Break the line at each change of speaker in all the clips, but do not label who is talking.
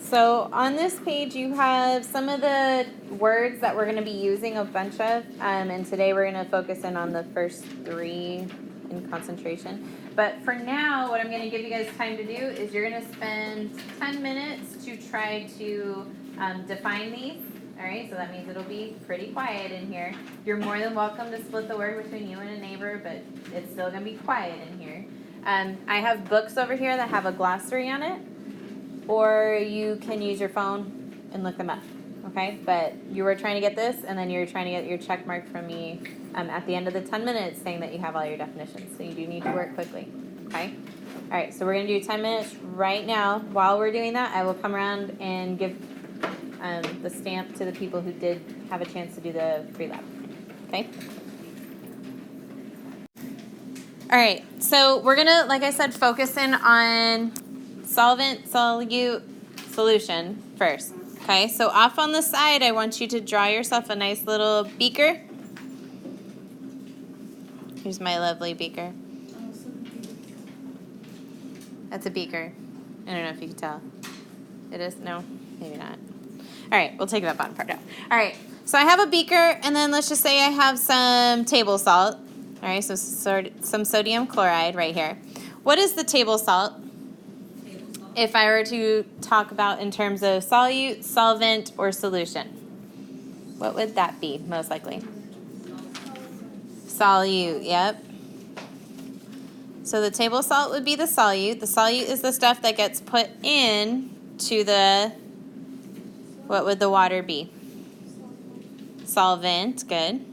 So on this page you have some of the words that we're going to be using a bunch of, and today we're going to focus in on the first 3 in concentration. But for now, what I'm going to give you guys time to do is you're going to spend 10 minutes to try to define these. All right, so that means it'll be pretty quiet in here. You're more than welcome to split the word between you and a neighbor, but it's still going to be quiet in here. I have books over here that have a glossary on it, or you can use your phone and look them up, okay? But you were trying to get this, and then you're trying to get your check mark from me at the end of the 10 minutes saying that you have all your definitions. So you do need to work quickly, okay? All right, so we're going to do 10 minutes right now. While we're doing that, I will come around and give the stamp to the people who did have a chance to do the free lab, okay? All right, so we're going to, like I said, focus in on solvent, solute, solution first. Okay, so off on the side, I want you to draw yourself a nice little beaker. Here's my lovely beaker. That's a beaker. I don't know if you can tell. It is? No? Maybe not. All right, we'll take that bottom part out. All right, so I have a beaker, and then let's just say I have some table salt. All right, so some sodium chloride right here. What is the table salt? If I were to talk about in terms of solute, solvent, or solution, what would that be most likely? Solute, yep. So the table salt would be the solute. The solute is the stuff that gets put in to the, what would the water be? Solvent, good.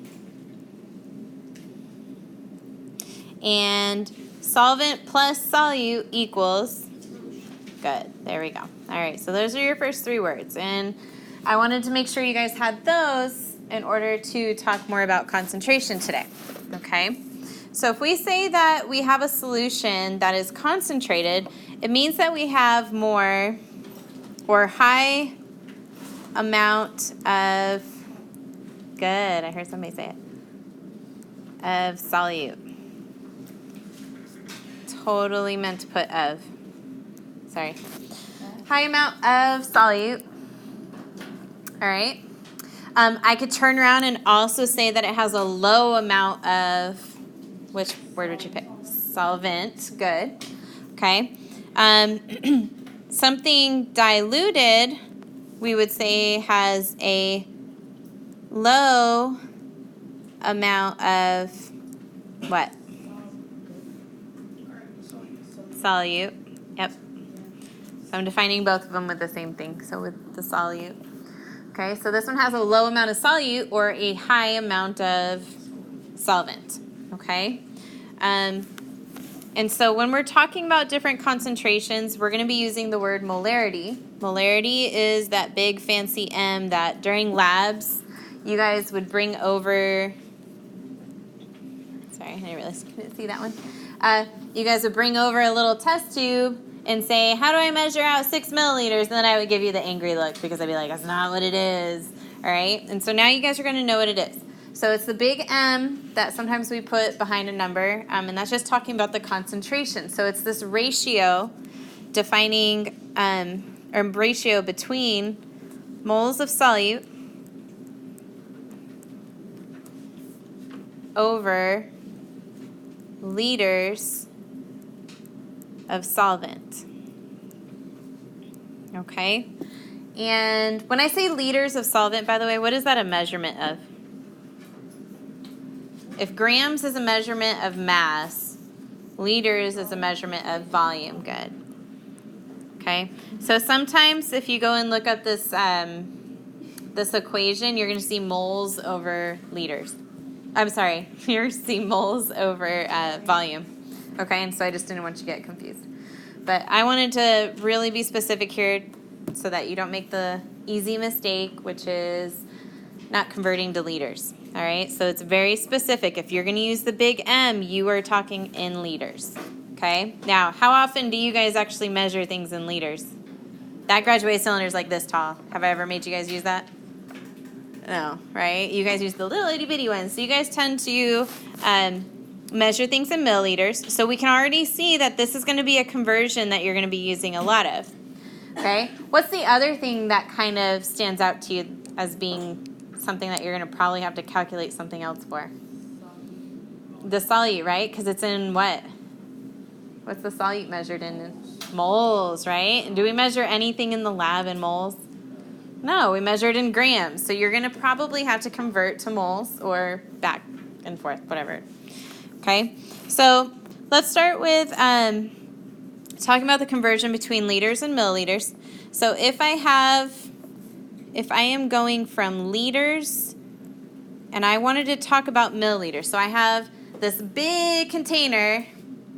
And solvent plus solute equals, good, there we go. All right, so those are your first 3 words. And I wanted to make sure you guys had those in order to talk more about concentration today, okay? So if we say that we have a solution that is concentrated, it means that we have more or high amount of, good, I heard somebody say it, of solute. Totally meant to put of. Sorry. High amount of solute. All right. I could turn around and also say that it has a low amount of, which word would you pick? Solvent. Good. Okay. Something diluted, we would say has a low amount of what? Solute. Yep. So I'm defining both of them with the same thing. So with the solute. Okay, so this one has a low amount of solute or a high amount of solvent. Okay. And so when we're talking about different concentrations, we're going to be using the word molarity. Molarity is that big fancy M that during labs you guys would bring over. Sorry, I didn't really see that one. You guys would bring over a little test tube and say, how do I measure out 6 milliliters? And then I would give you the angry look because I'd be like, that's not what it is. All right? And so now you guys are going to know what it is. So it's the big M that sometimes we put behind a number, and that's just talking about the concentration. So it's this ratio defining, or ratio between moles of solute over liters of solvent. Okay? And when I say liters of solvent, by the way, what is that a measurement of? If grams is a measurement of mass, liters is a measurement of volume. Good. Okay? So sometimes if you go and look up this this equation, you're going to see moles over liters. I'm sorry, you're going to see moles over volume. Okay, and so I just didn't want you to get confused. But I wanted to really be specific here so that you don't make the easy mistake, which is not converting to liters. All right, so it's very specific. If you're going to use the big M, you are talking in liters. Okay, now how often do you guys actually measure things in liters? That graduated cylinder is like this tall. Have I ever made you guys use that? No, right? You guys use the little itty bitty ones. So you guys tend to measure things in milliliters. So we can already see that this is going to be a conversion that you're going to be using a lot of. Okay. What's the other thing that kind of stands out to you as being something that you're going to probably have to calculate something else for? The solute, right? Because it's in what? What's the solute measured in? Moles, right? And do we measure anything in the lab in moles? No, we measure it in grams. So you're going to probably have to convert to moles or back and forth, whatever. Okay, so let's start with talking about the conversion between liters and milliliters. So if I am going from liters and I wanted to talk about milliliters, so I have this big container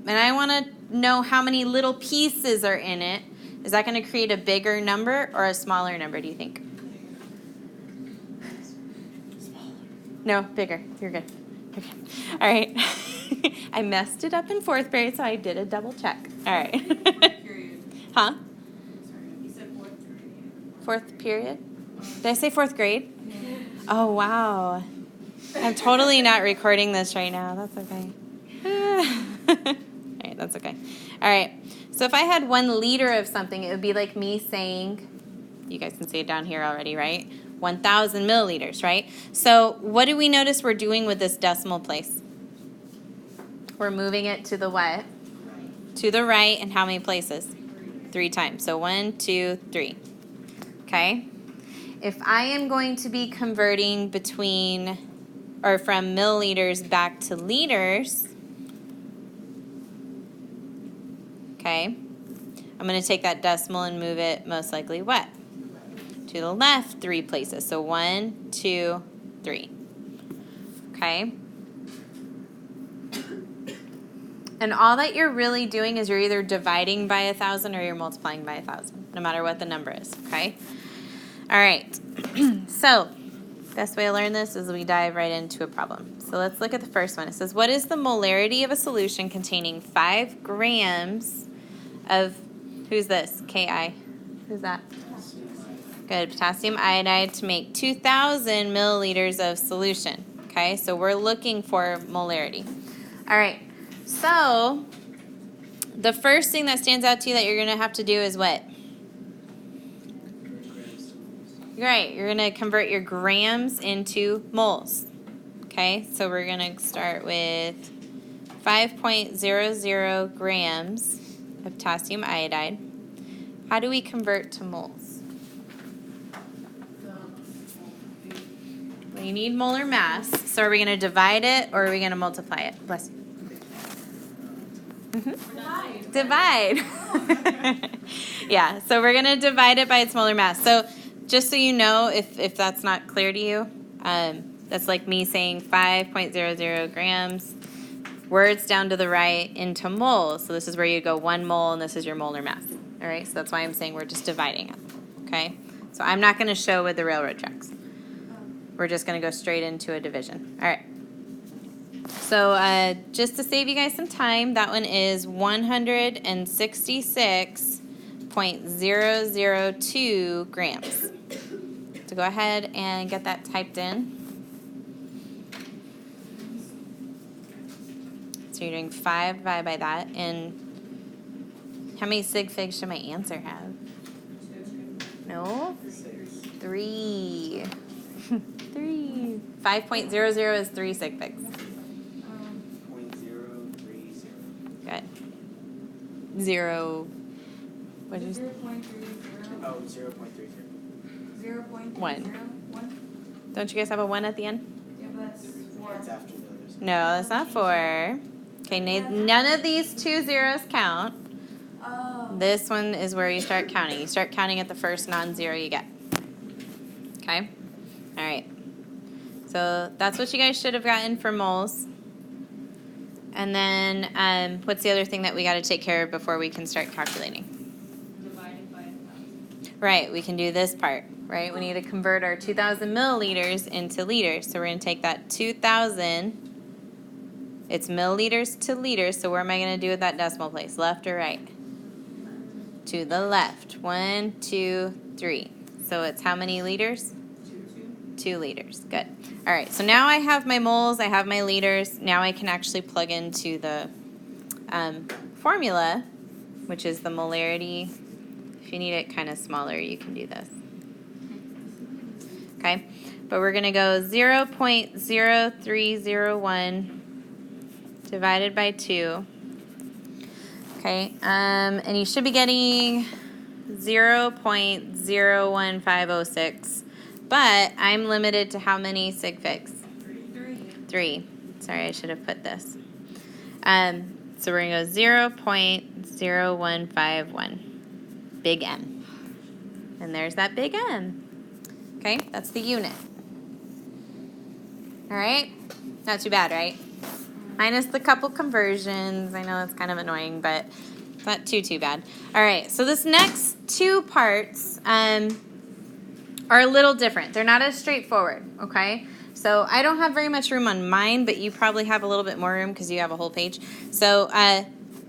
and I want to know how many little pieces are in it. Is that going to create a bigger number or a smaller number, do you think? No, bigger. You're good. Okay. All right. I messed it up in fourth period, so I did a double check. All right. Huh?
You said fourth period.
Fourth period? Did I say fourth grade? Oh, wow. I'm totally not recording this right now. That's okay. All right, that's okay. All right. So if I had 1 liter of something, it would be like me saying, you guys can see it down here already, right? 1,000 milliliters, right? So what do we notice we're doing with this decimal place? We're moving it to the what? To the right, and how many places? 3 times. So 1, 2, 3. Okay? If I am going to be converting between, or from milliliters back to liters, okay, I'm going to take that decimal and move it most likely what? To the left 3 places. So 1, 2, 3. Okay? And all that you're really doing is you're either dividing by 1,000 or you're multiplying by 1,000, no matter what the number is, okay? All right. So, best way to learn this is we dive right into a problem. So let's look at the first one. It says, what is the molarity of a solution containing 5 grams of, who's this? Ki. Who's that? Good. Potassium iodide to make 2,000 milliliters of solution. Okay, so we're looking for molarity. All right, so the first thing that stands out to you that you're going to have to do is what? Right, you're going to convert your grams into moles. Okay, so we're going to start with 5.00 grams of potassium iodide. How do we convert to moles? We need molar mass. So are we going to divide it or are we going to multiply it? Bless you. Mm-hmm. Divide. Yeah, so we're going to divide it by its molar mass. So just so you know, if that's not clear to you, that's like me saying 5.00 grams, words down to the right into moles. So this is where you go 1 mole and this is your molar mass. All right, so that's why I'm saying we're just dividing it. Okay, so I'm not going to show with the railroad tracks. We're just going to go straight into a division. All right. So just to save you guys some time, that one is 166.002 grams. So go ahead and get that typed in. So you're doing 5 divided by that. And how many sig figs should my answer have? No? 3. 3. 5.00 is 3 sig figs.
0.030.
Good. 0. What is
0.30.
Oh, 0.30.
0.30.
1.
1?
Don't you guys have a 1 at the end?
Yeah, but that's 4.
It's after the others.
No, that's not 4. Okay, none of these 2 zeros count.
Oh.
This one is where you start counting. You start counting at the first non-zero you get. Okay? All right. So that's what you guys should have gotten for moles. And then what's the other thing that we got to take care of before we can start calculating?
Divided by 1,000.
Right, we can do this part, right? We need to convert our 2,000 milliliters into liters. So we're going to take that 2,000, it's milliliters to liters, so where am I going to do with that decimal place? Left or right? To the left. 1, 2, 3. So it's how many liters? 2 liters. Good. All right, so now I have my moles, I have my liters. Now I can actually plug into the formula, which is the molarity If you need it kind of smaller, you can do this. Okay, but we're going to go 0.0301 divided by 2. Okay, and you should be getting 0.01506, but I'm limited to how many sig figs? 3. Sorry, I should have put this. So we're going to go 0.0151, big M. And there's that big M. Okay, that's the unit. All right, not too bad, right? Minus the couple conversions. I know it's kind of annoying, but it's not too bad. All right, so this next 2 parts are a little different. They're not as straightforward, okay? So I don't have very much room on mine, but you probably have a little bit more room because you have a whole page. So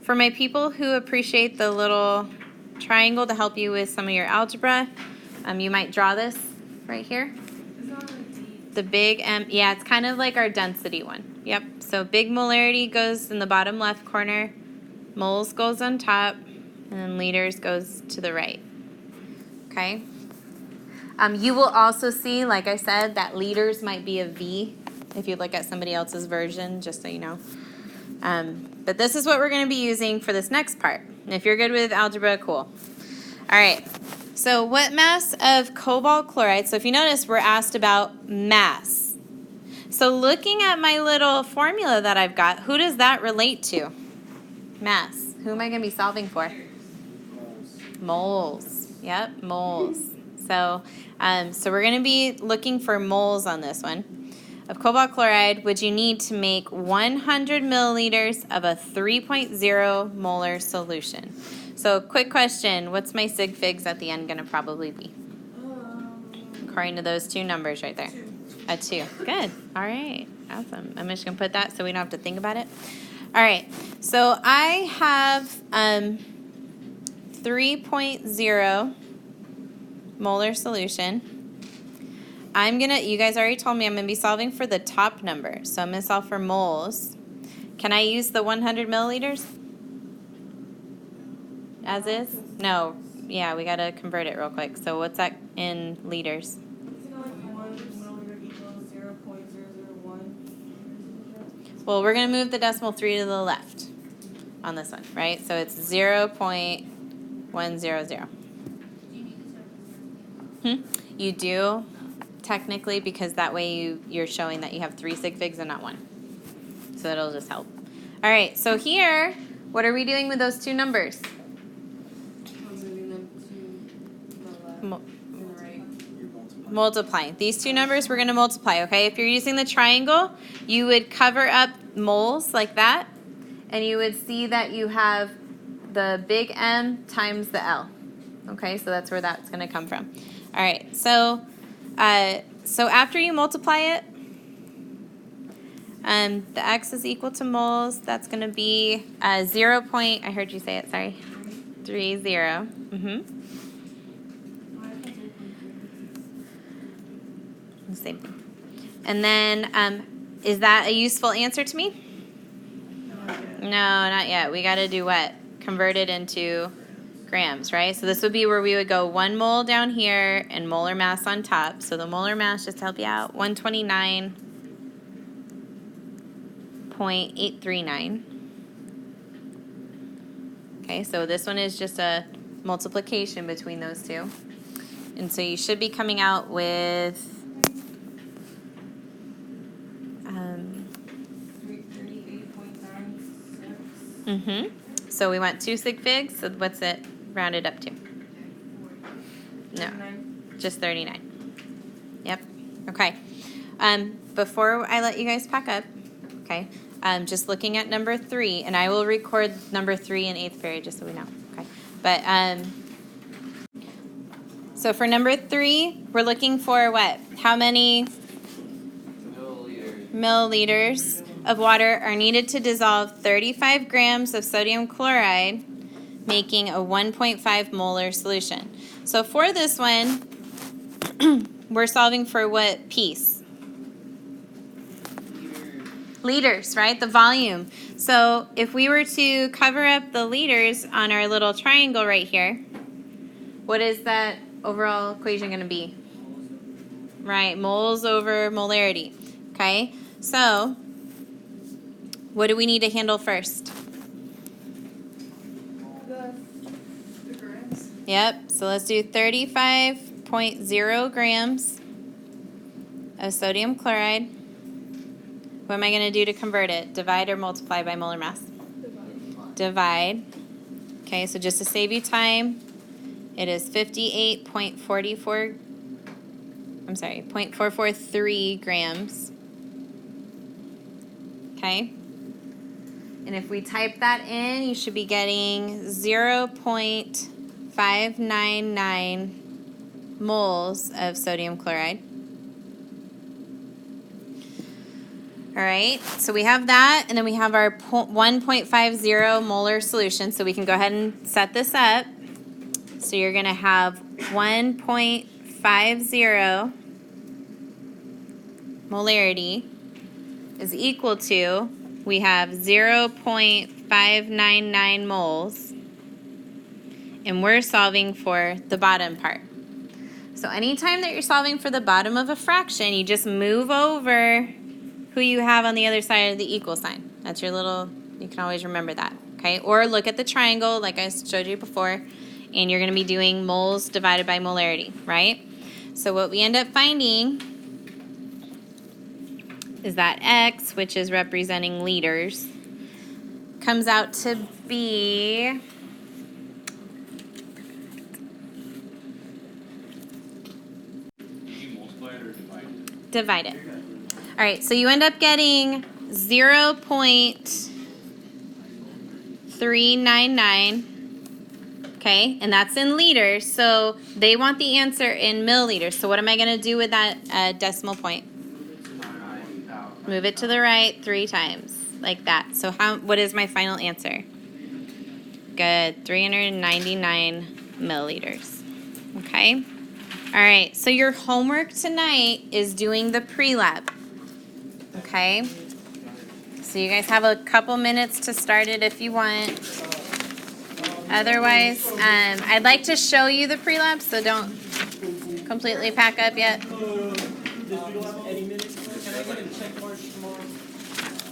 for my people who appreciate the little triangle to help you with some of your algebra, you might draw this right here. The big M, yeah, it's kind of like our density one. Yep, so big molarity goes in the bottom left corner, moles goes on top, and then liters goes to the right. Okay? You will also see, like I said, that liters might be a V if you look at somebody else's version, just so you know. But this is what we're going to be using for this next part. And if you're good with algebra, cool. All right. So what mass of cobalt chloride? So if you notice, we're asked about mass. So looking at my little formula that I've got, who does that relate to? Mass. Who am I going to be solving for? Moles. Yep, moles. So we're going to be looking for moles on this one. Of cobalt chloride, would you need to make 100 milliliters of a 3.0 molar solution? So quick question, what's my sig figs at the end going to probably be? According to those 2 numbers right there. 2. Good. All right. Awesome. I'm just going to put that so we don't have to think about it. All right. So I have 3.0 molar solution. You guys already told me I'm going to be solving for the top number. So I'm going to solve for moles. Can I use the 100 milliliters? As is? No. Yeah, we got to convert it real quick. So what's that in liters? Well, we're going to move the decimal 3 to the left on this one, right? So it's 0.100. You do, technically, because that way you're showing that you have 3 sig figs and not 1. So it'll just help. All right, so here, what are we doing with those 2 numbers? Multiplying. These 2 numbers we're going to multiply, okay? If you're using the triangle, you would cover up moles like that, and you would see that you have the big M times the L. Okay, so that's where that's going to come from. All right, so after you multiply it, the X is equal to moles. That's going to be 0. I heard you say it, sorry. 30. Same thing. And then, is that a useful answer to me? No, not yet. We got to do what? Convert it into grams, right? So this would be where we would go 1 mole down here and molar mass on top. So the molar mass, just to help you out, 129.839. Okay, so this one is just a multiplication between those 2. And so you should be coming out with 38.96. So we want 2 sig figs. So what's it rounded up to? No, just 39. Yep. Okay. Before I let you guys pack up, okay, just looking at number 3, and I will record number 3 in 8th period just so we know. Okay. But so for number 3, we're looking for what? How many milliliters of water are needed to dissolve 35 grams of sodium chloride, making a 1.5 molar solution. So for this one, we're solving for what piece? Liters, right? The volume. So if we were to cover up the liters on our little triangle right here, what is that overall equation going to be? Right, moles over molarity. Okay, so what do we need to handle first?
The grams.
Yep, so let's do 35.0 grams of sodium chloride. What am I going to do to convert it? Divide or multiply by molar mass? Divide. Okay, so just to save you time, it is 58.44, I'm sorry, 0.443 grams. Okay? And if we type that in, you should be getting 0.599 moles of sodium chloride. All right, so we have that, and then we have our 1.50 molar solution, so we can go ahead and set this up. So you're going to have 1.50 molarity is equal to, we have 0.599 moles, and we're solving for the bottom part. So anytime that you're solving for the bottom of a fraction, you just move over who you have on the other side of the equal sign. That's your little, you can always remember that, okay? Or look at the triangle like I showed you before, and you're going to be doing moles divided by molarity, right? So what we end up finding is that X, which is representing liters, comes out to be divided. All right, so you end up getting 0.399, okay, and that's in liters, so they want the answer in milliliters. So what am I going to do with that decimal point? Move it to the right 3 times, like that. So what is my final answer? Good, 399 milliliters, okay? All right, so your homework tonight is doing the pre-lab. Okay, so you guys have a couple minutes to start it if you want. Otherwise, I'd like to show you the pre-lab, so don't completely pack up yet. You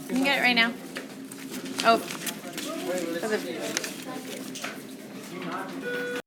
can get it right now. Oh,